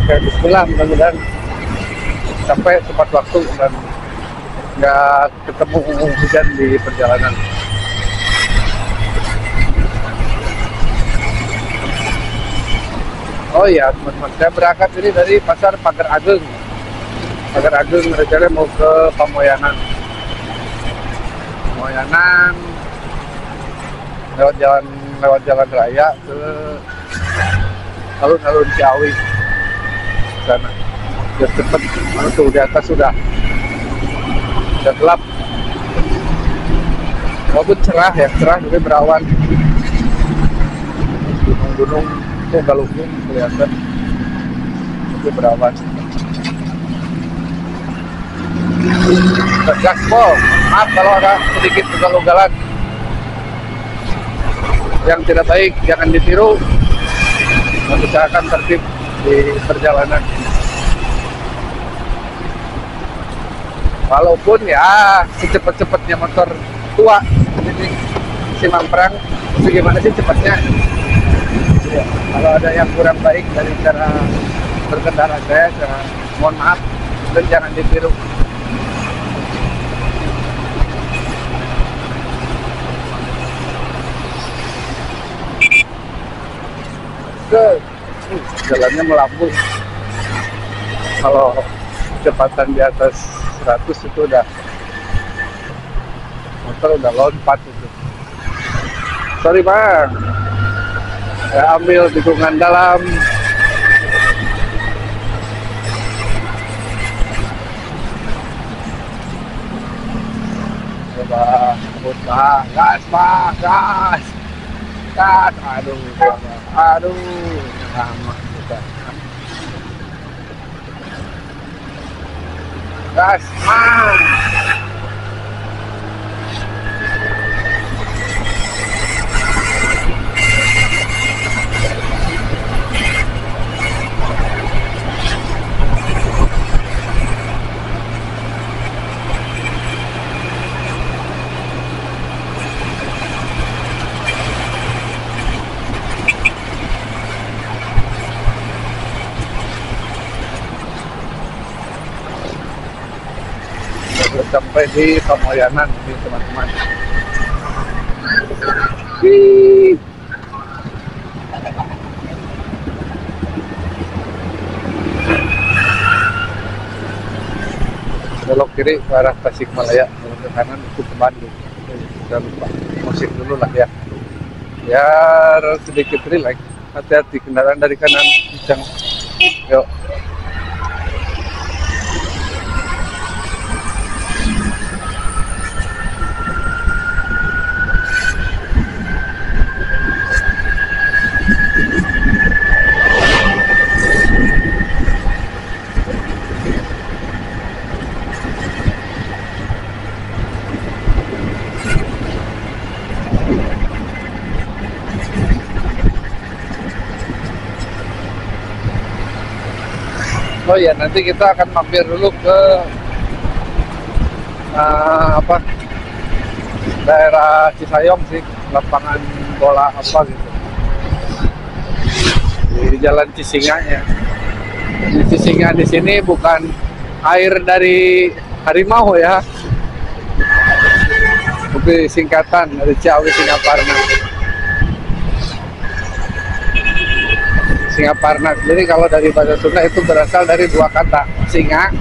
Oke, bismillah, mudah-mudahan sampai tepat waktu dan nggak ketemu hujan di perjalanan. Oh iya, teman-teman, saya berangkat ini dari pasar Pagar Ageng. Pagar Ageng rencananya mau ke Pamoyanan. Pamoyanan lewat jalan raya ke alun-alun Ciawi sana. Biar cepet, tuh di atas sudah gelap. Walaupun cerah tapi berawan. Gunung-gunung tuh galunggung kelihatan, tapi berawan. Gaspol, maaf kalau ada sedikit ugal-ugalan yang tidak baik, jangan ditiru. Usahakan tertib di perjalanan. Walaupun ya secepat-cepatnya motor tua ini si Mamprang, bagaimana sih cepatnya? Ya, kalau ada yang kurang baik dari cara berkendara saya mohon maaf dan jangan ditiru. Jalannya melambung. Kalau kecepatan di atas 100 itu udah motor udah lompat itu. Sorry bang, saya ambil tikungan dalam. Coba putar, gas bang, gas. Aduh, lama juga. Gas, man. Sampai di Pamoyanan ini teman-teman. Belok kiri ke arah Tasikmalaya, belok ke kanan itu ke Bandung. Jangan lupa musik dulu lah ya, biar sedikit relax. Hati-hati kendaraan dari kanan kencang. Yuk. Oh iya, nanti kita akan mampir dulu ke daerah Cisayong sih, lapangan bola apa gitu. Di Jalan Cisinganya. Di Cisinga di sini bukan air dari harimau ya, tapi singkatan dari Ciawi Singaparna. Singaparna sendiri kalau dari bahasa Sunda itu berasal dari dua kata, singa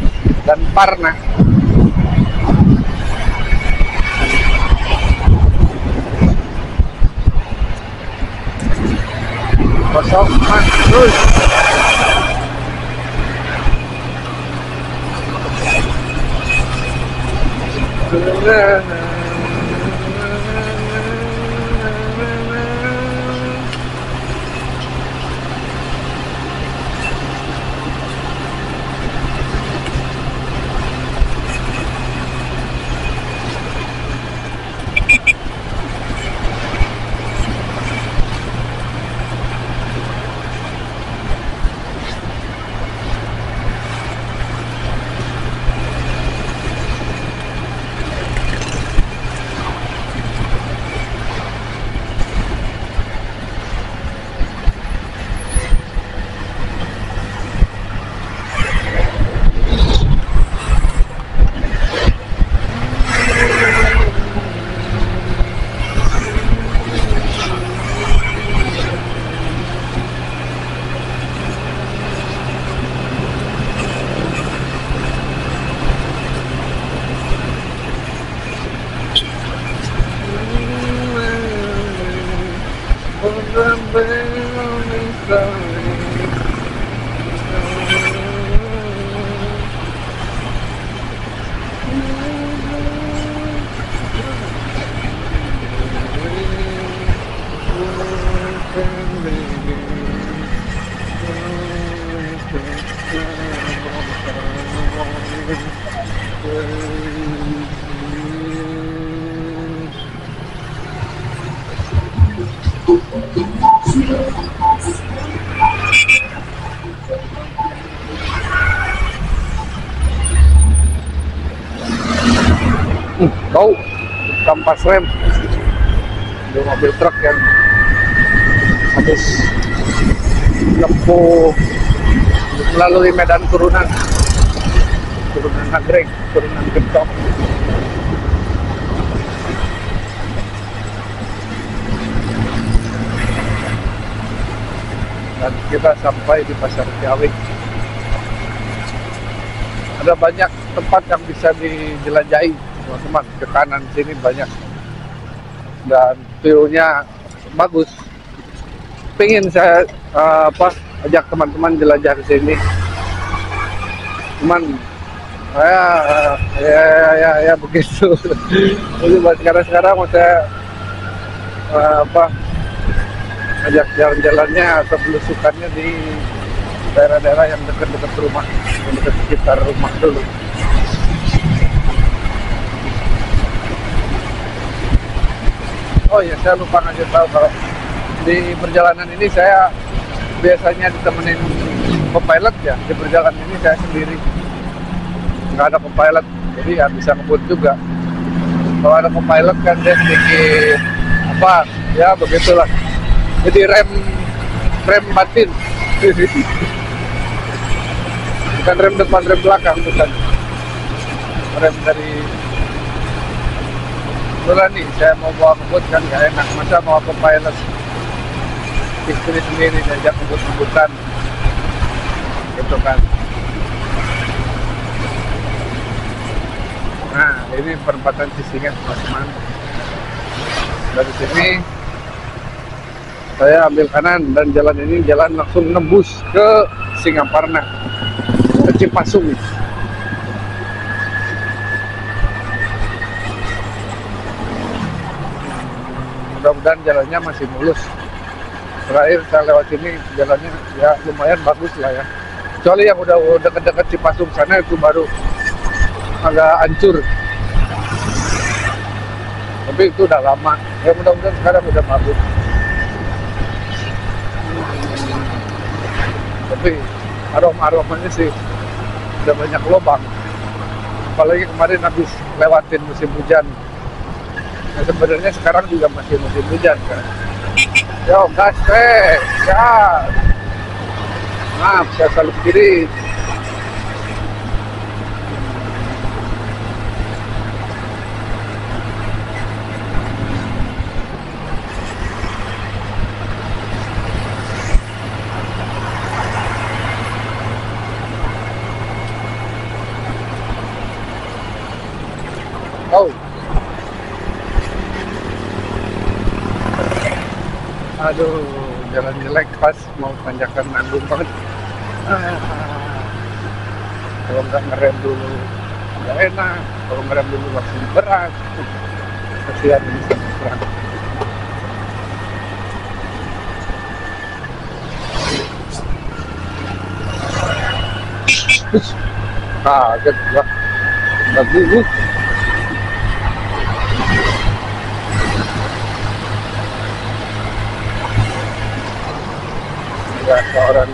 dan parna. Kosong mas terus. Bau kampas rem di mobil truk yang habis tempuh melalui medan turunan nagrek, turunan gentong. Dan kita sampai di Pasar Ciawi. Ada banyak tempat yang bisa dijelajahi, teman-teman. Ke kanan sini banyak, dan view-nya bagus. Pengen saya ajak teman-teman jelajah ke sini. Cuman ya begitu. Jadi buat sekarang saya ajak jalan-jalannya atau belusukannya di daerah-daerah yang dekat-dekat rumah, yang dekat sekitar rumah dulu. Oh ya, saya lupa ngasih tahu kalau di perjalanan ini saya biasanya ditemenin co-pilot ya. Di perjalanan ini saya sendiri, nggak ada co-pilot, jadi ya bisa ngebut juga. Kalau ada co-pilot kan dia sedikit ya begitulah. Jadi rem batin, bukan rem depan, rem belakang, bukan rem dari. Kebetulan nih saya mau bawa ngebut kan gak enak, masa mau co-pilot, istri sendiri diajak ngebut-ngebutan gitu kan. Nah ini perempatan Cisingan, teman-teman. Dari sini saya ambil kanan, dan jalan ini jalan langsung nembus ke Singaparna, ke Cipasung. Mudah-mudahan jalannya masih mulus. Terakhir saya lewat sini jalannya ya lumayan bagus lah ya. Kecuali yang udah dekat-dekat Cipasung sana itu baru agak hancur. Tapi itu udah lama. Ya mudah-mudahan sekarang udah bagus. Tapi aromanya sih udah banyak lubang. Apalagi kemarin habis lewatin musim hujan. Nah, sebenarnya sekarang juga masih musim hujan kan. Yo gas ya. Maaf, saya salib kiri. Oh. Aduh, jalan jelek pas mau tanjakan nanggung banget. Kalau nggak ngerem dulu nggak enak, kalau ngerem dulu langsung berat. Kasihan ini sama berat. Kaget gua. Nggak dulu. Ya, seorang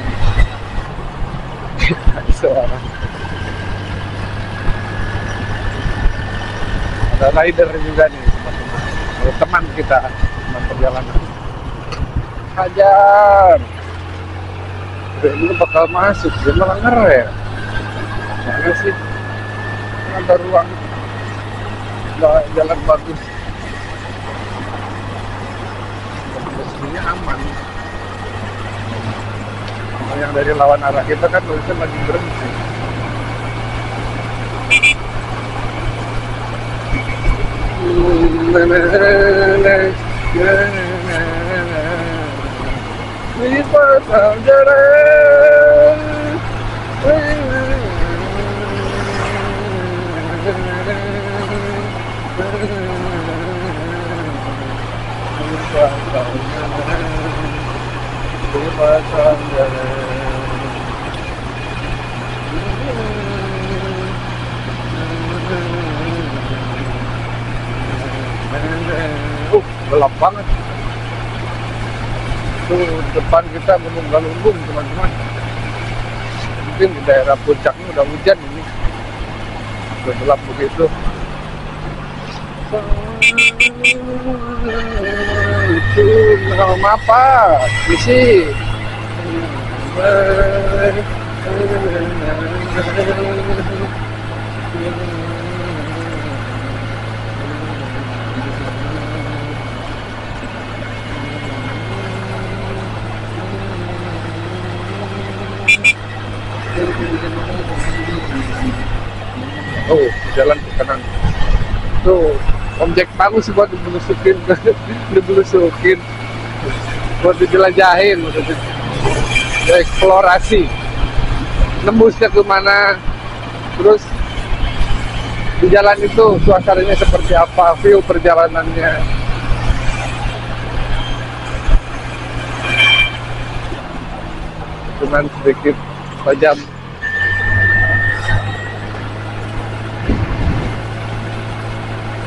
ada rider juga nih, teman kita, teman perjalanan. Hajar ini bakal masuk, dia malah ngerem. Mana sih ada ruang jalan bagus, posisinya aman. Yang dari lawan arah kita kan tulisnya lagi berhenti. Di pasar jalan, gelap banget. Itu depan kita Gunung Galunggung teman-teman. Mungkin di daerah puncaknya udah hujan ini, udah gelap begitu. Itu nama apa? Isi. Oh, jalan ke kanan. Tuh, objek bagus buat dibelusukin, dibelusukin, buat dijelajahin, buat eksplorasi, nembusnya kemana, terus di jalan itu suasananya seperti apa, view perjalanannya. Cuman sedikit tajam.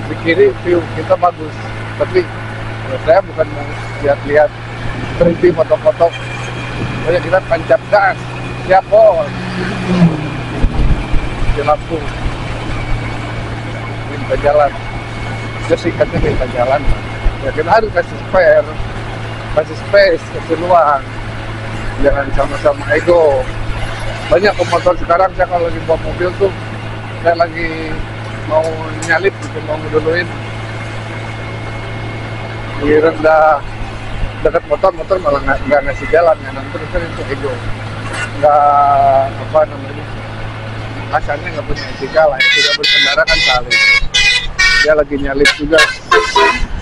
Di kiri view kita bagus, tapi saya bukan mau lihat-lihat, berhenti foto-foto. Pokoknya kita tancap gas, siap bos. Di lampu minta jalan, dia sikatnya minta jalan. Ya kita harus kasih spare, kasih space, kasih luang, jangan sama-sama ego. Banyak pemotor sekarang, saya kalau lagi bawa mobil tuh, saya lagi mau nyalip gitu, mau ngeduluin, rendah dekat motor malah nggak ngasih jalan ya, nanti terus itu ego, nggak apa namanya, asalnya nggak punya etika lah, ya tidak berkendara kan saling, dia lagi nyalip juga,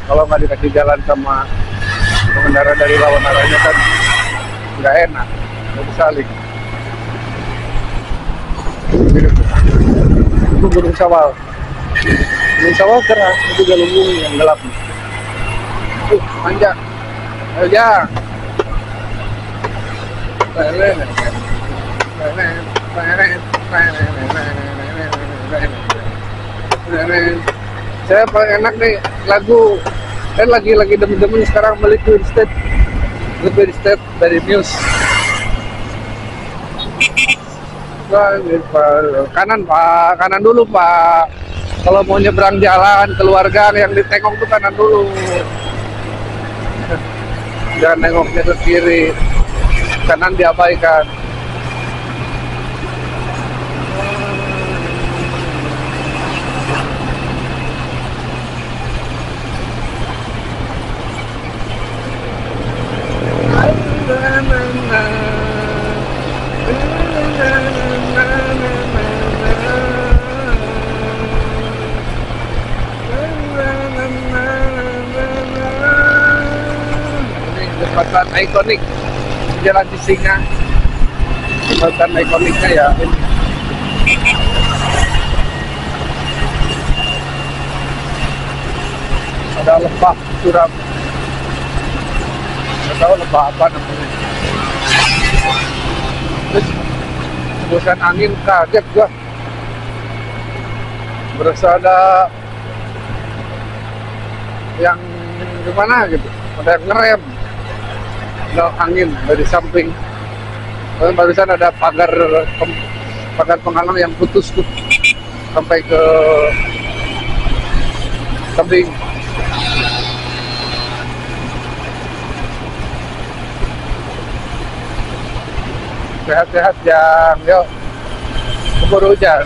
kalau nggak dikasih jalan sama pengendara dari lawan arahnya kan nggak enak, nggak saling. Itu Gunung Sawal. Gunung Sawal keras, itu Galunggung yang gelap. Panjang. Ayo ya. Saya paling enak nih lagu. Saya lagi demen-demen sekarang balik Liquid State dari Muse. Kanan Pak, kanan dulu Pak. Kalau mau nyebrang jalan keluarga yang ditengok tuh kanan dulu. Jangan nengoknya ke kiri, kanan diabaikan. Jembatan ikonik Jalan Cisinga, jembatan ikoniknya ya ini. Ada lebah suram, nggak tahu lebah apa namanya. Terus hembusan angin, kaget gua, berasa ada yang gimana gitu, ada yang ngerem. Ada angin dari samping. Barusan ada pagar penghalang yang putus tuh sampai ke tebing. Sehat-sehat Jang, yuk keburu hujan.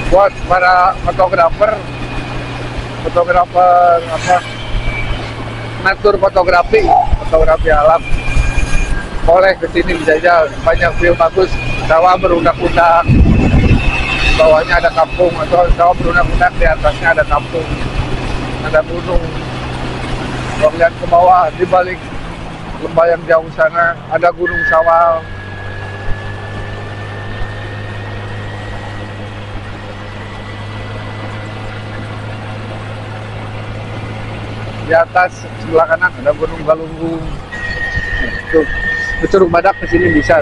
Buat para fotografer apa, natur fotografi alam, boleh kesini dijajal, banyak view bagus, sawah berundak-undak, bawahnya ada kampung, atau sawah berundak-undak, di atasnya ada kampung, ada gunung. Kalau lihat ke bawah, di balik lembah yang jauh sana ada Gunung Sawal. Di atas sebelah kanan ada Gunung Galunggung. Tuh, ke Curug Badak ke sini bisa.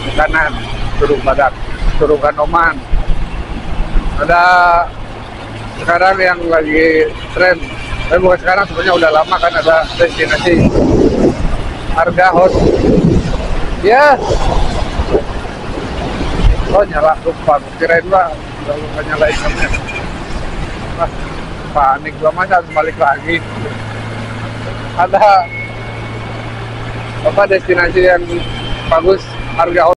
Ke kanan Curug Badak, Curug Kanoman. Ada sekarang yang lagi tren, tapi bukan sekarang, sebenarnya udah lama kan, ada destinasi harga hot. Ya. Oh nyala, lupa. Kirain lah, udah lupa nyalain kamera. Wah, panik gua, masa harus balik lagi. Ada apa destinasi yang bagus, harga